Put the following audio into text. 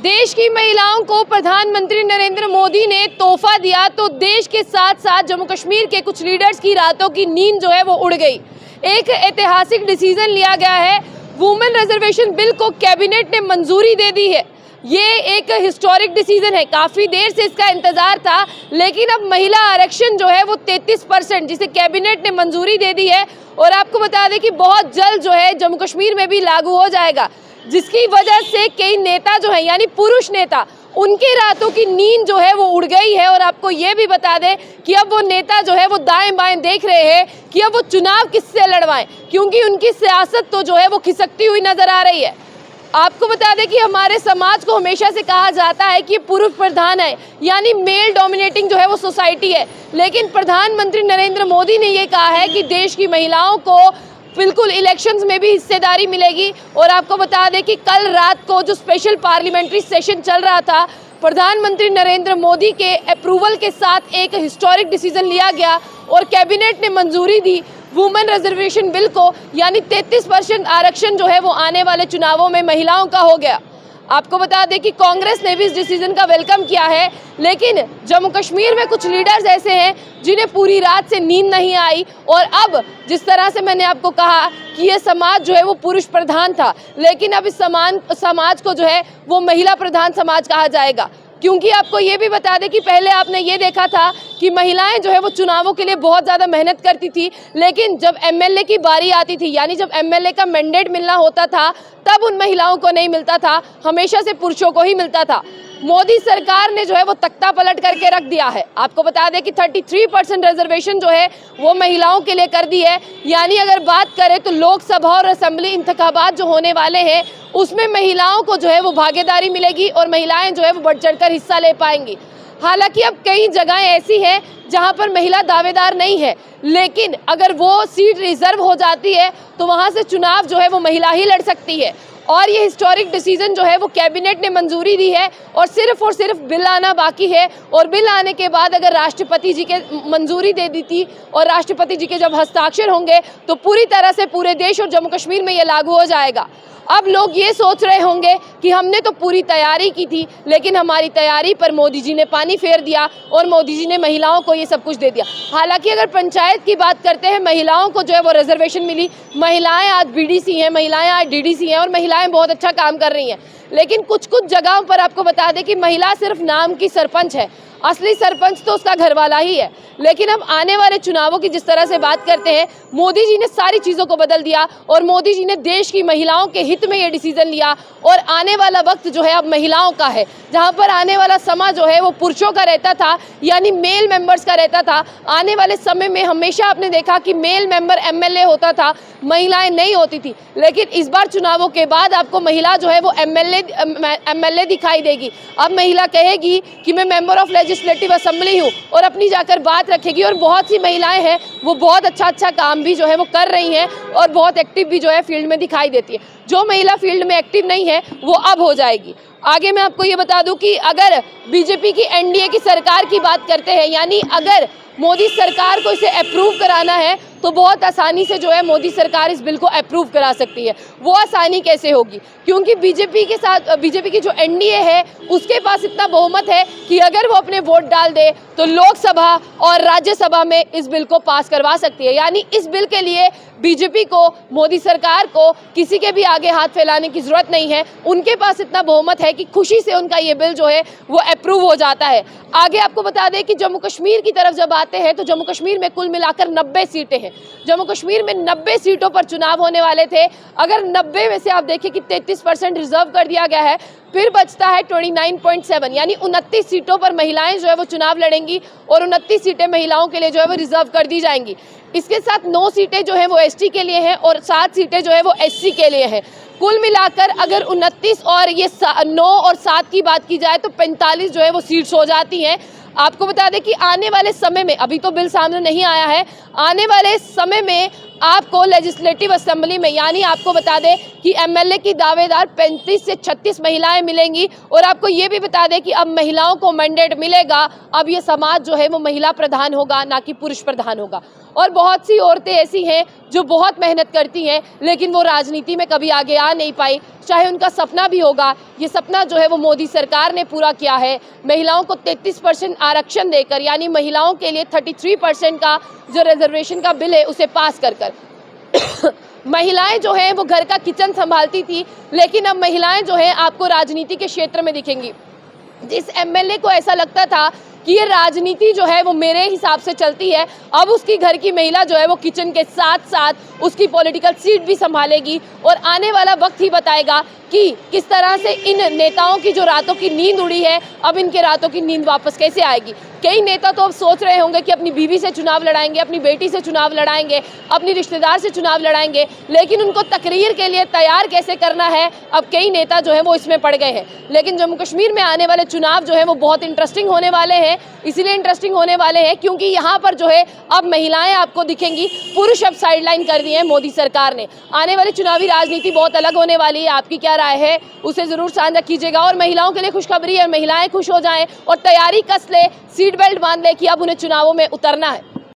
देश की महिलाओं को प्रधानमंत्री नरेंद्र मोदी ने तोहफा दिया तो देश के साथ साथ जम्मू कश्मीर के कुछ लीडर्स की रातों की नींद जो है वो उड़ गई। एक ऐतिहासिक डिसीजन लिया गया है, वुमेन रिजर्वेशन बिल को कैबिनेट ने मंजूरी दे दी है। ये एक हिस्टोरिक डिसीजन है, काफ़ी देर से इसका इंतजार था, लेकिन अब महिला आरक्षण जो है वो 33% जिसे कैबिनेट ने मंजूरी दे दी है और आपको बता दें कि बहुत जल्द जो है जम्मू कश्मीर में भी लागू हो जाएगा, जिसकी वजह से कई नेता जो है यानी पुरुष नेता उनकी रातों की नींद जो है वो उड़ गई है। और आपको ये भी बता दें कि अब वो नेता जो है वो दाएं बाएं देख रहे हैं कि अब वो चुनाव किससे लड़वाएं, क्योंकि उनकी सियासत तो जो है वो खिसकती हुई नजर आ रही है। आपको बता दें कि हमारे समाज को हमेशा से कहा जाता है कि पुरुष प्रधान है, यानी मेल डोमिनेटिंग जो है वो सोसाइटी है, लेकिन प्रधानमंत्री नरेंद्र मोदी ने ये कहा है कि देश की महिलाओं को बिल्कुल इलेक्शंस में भी हिस्सेदारी मिलेगी। और आपको बता दें कि कल रात को जो स्पेशल पार्लियामेंट्री सेशन चल रहा था, प्रधानमंत्री नरेंद्र मोदी के अप्रूवल के साथ एक हिस्टोरिक डिसीजन लिया गया और कैबिनेट ने मंजूरी दी वुमेन रिजर्वेशन बिल को, यानी 33% आरक्षण जो है वो आने वाले चुनावों में महिलाओं का हो गया। आपको बता दें कि कांग्रेस ने भी इस डिसीजन का वेलकम किया है, लेकिन जम्मू कश्मीर में कुछ लीडर्स ऐसे हैं जिन्हें पूरी रात से नींद नहीं आई। और अब जिस तरह से मैंने आपको कहा कि ये समाज जो है वो पुरुष प्रधान था, लेकिन अब इस समाज को जो है वो महिला प्रधान समाज कहा जाएगा। क्योंकि आपको ये भी बता दें कि पहले आपने ये देखा था कि महिलाएं जो है वो चुनावों के लिए बहुत ज़्यादा मेहनत करती थी, लेकिन जब एमएलए की बारी आती थी, यानी जब एमएलए का मैंडेट मिलना होता था, तब उन महिलाओं को नहीं मिलता था, हमेशा से पुरुषों को ही मिलता था। मोदी सरकार ने जो है वो तख्ता पलट करके रख दिया है। आपको बता दें कि 33% रिजर्वेशन जो है वो महिलाओं के लिए कर दी है। यानी अगर बात करें तो लोकसभा और असेंबली इंतखाबात जो होने वाले हैं उसमें महिलाओं को जो है वो भागीदारी मिलेगी और महिलाएं जो है वो बढ़ चढ़ कर हिस्सा ले पाएंगी। हालांकि अब कई जगहें ऐसी हैं जहां पर महिला दावेदार नहीं है, लेकिन अगर वो सीट रिजर्व हो जाती है तो वहां से चुनाव जो है वो महिला ही लड़ सकती है। और ये हिस्टोरिक डिसीजन जो है वो कैबिनेट ने मंजूरी दी है और सिर्फ बिल आना बाकी है। और बिल आने के बाद अगर राष्ट्रपति जी के मंजूरी दे दी थी और राष्ट्रपति जी के जब हस्ताक्षर होंगे तो पूरी तरह से पूरे देश और जम्मू कश्मीर में ये लागू हो जाएगा। अब लोग ये सोच रहे होंगे कि हमने तो पूरी तैयारी की थी, लेकिन हमारी तैयारी पर मोदी जी ने पानी फेर दिया और मोदी जी ने महिलाओं को ये सब कुछ दे दिया। हालांकि अगर पंचायत की बात करते हैं, महिलाओं को जो है वो रिजर्वेशन मिली, महिलाएं आज बीडीसी हैं, महिलाएं आज डीडीसी हैं और महिलाएं बहुत अच्छा काम कर रही हैं। लेकिन कुछ जगहों पर आपको बता दें कि महिला सिर्फ नाम की सरपंच है, असली सरपंच तो उसका घरवाला ही है। लेकिन अब आने वाले चुनावों की जिस तरह से बात करते हैं, मोदी जी ने सारी चीज़ों को बदल दिया और मोदी जी ने देश की महिलाओं के हित में ये डिसीजन लिया। और आने वाला वक्त जो है अब महिलाओं का है, जहां पर आने वाला समय जो है वो पुरुषों का रहता था, यानी मेल मेंबर्स का रहता था। आने वाले समय में हमेशा आपने देखा कि मेल मेंबर एमएलए होता था, महिलाएं नहीं होती थी। लेकिन इस बार चुनावों के बाद आपको महिला जो है वो एमएलए दिखाई देगी। अब महिला कहेगी कि मैं मेंबर ऑफ लेजिस्लेटिव असेंबली हूँ और अपनी जाकर बात रखेगी। और बहुत सी महिलाएं हैं वो बहुत अच्छा काम भी जो है वो कर रही हैं और बहुत एक्टिव भी जो है फील्ड में दिखाई देती है। जो महिला फील्ड में एक्टिव नहीं है वो अब हो जाएगी। आगे मैं आपको ये बता दूं कि अगर बीजेपी की एनडीए की सरकार की बात करते हैं, यानी अगर मोदी सरकार को इसे अप्रूव कराना है तो बहुत आसानी से जो है मोदी सरकार इस बिल को अप्रूव करा सकती है। वो आसानी कैसे होगी? क्योंकि बीजेपी की जो एनडीए है उसके पास इतना बहुमत है कि अगर वो अपने वोट डाल दे तो लोकसभा और राज्यसभा में इस बिल को पास करवा सकती है। यानी इस बिल के लिए बीजेपी को, मोदी सरकार को किसी के भी आगे हाथ फैलाने की जरूरत नहीं है। उनके पास इतना बहुमत है कि खुशी से उनका ये बिल जो है वो अप्रूव हो जाता है। आगे आपको बता दें कि जम्मू कश्मीर की तरफ जब आते हैं तो जम्मू कश्मीर में कुल मिलाकर 90 सीटें हैं। जम्मू कश्मीर में 90 सीटों पर चुनाव होने वाले थे। अगर 90 में से आप देखें कि 33% रिजर्व कर दिया गया है, फिर बचता है 29.7, यानी 29 सीटों पर महिलाएं जो है वो चुनाव लड़ेंगी और 29 सीटें महिलाओं के लिए जो है वो रिजर्व कर दी जाएंगी। इसके साथ 9 सीटें जो है वो एसटी के लिए हैं और 7 सीटें जो है वो एससी के लिए हैं। कुल मिलाकर अगर 29 और ये 9 और 7 की बात की जाए तो 45 जो है वो सीट्स हो जाती हैं। आपको बता दें कि आने वाले समय में, अभी तो बिल सामने नहीं आया है, आने वाले समय में आपको लेजिस्लेटिव असेंबली में, यानी आपको बता दें कि एमएलए की दावेदार 35 से 36 महिलाएं मिलेंगी। और आपको ये भी बता दें कि अब महिलाओं को मैंडेट मिलेगा, अब ये समाज जो है वो महिला प्रधान होगा, ना कि पुरुष प्रधान होगा। और बहुत सी औरतें ऐसी हैं जो बहुत मेहनत करती हैं लेकिन वो राजनीति में कभी आगे आ नहीं पाई, चाहे उनका सपना भी होगा। ये सपना जो है वो मोदी सरकार ने पूरा किया है, महिलाओं को 33% आरक्षण देकर, यानी महिलाओं के लिए 33% का जो रिजर्वेशन का बिल है उसे पास कर महिलाएं जो हैं वो घर का किचन संभालती थी, लेकिन अब महिलाएं जो हैं आपको राजनीति के क्षेत्र में दिखेंगी। जिस एमएलए को ऐसा लगता था कि ये राजनीति जो है वो मेरे हिसाब से चलती है, अब उसकी घर की महिला जो है वो किचन के साथ साथ उसकी पॉलिटिकल सीट भी संभालेगी। और आने वाला वक्त ही बताएगा कि किस तरह से इन नेताओं की जो रातों की नींद उड़ी है, अब इनके रातों की नींद वापस कैसे आएगी। कई नेता तो अब सोच रहे होंगे कि अपनी बीवी से चुनाव लड़ाएंगे, अपनी बेटी से चुनाव लड़ाएंगे, अपनी रिश्तेदार से चुनाव लड़ाएंगे, लेकिन उनको तकरीर के लिए तैयार कैसे करना है, अब कई नेता जो है वो इसमें पड़ गए हैं। लेकिन जम्मू कश्मीर में आने वाले चुनाव जो है वो बहुत इंटरेस्टिंग होने वाले हैं। इसलिए इंटरेस्टिंग होने वाले हैं क्योंकि यहाँ पर जो है अब महिलाएं आपको दिखेंगी, पुरुष अब साइडलाइन कर दिए हैं मोदी सरकार ने। आने वाली चुनावी राजनीति बहुत अलग होने वाली है। आपकी क्या राय है उसे जरूर साझा कीजिएगा। और महिलाओं के लिए खुशखबरी है, महिलाएं खुश हो जाएं और तैयारी कस ले, सीट बेल्ट बांध ले कि अब उन्हें चुनावों में उतरना है।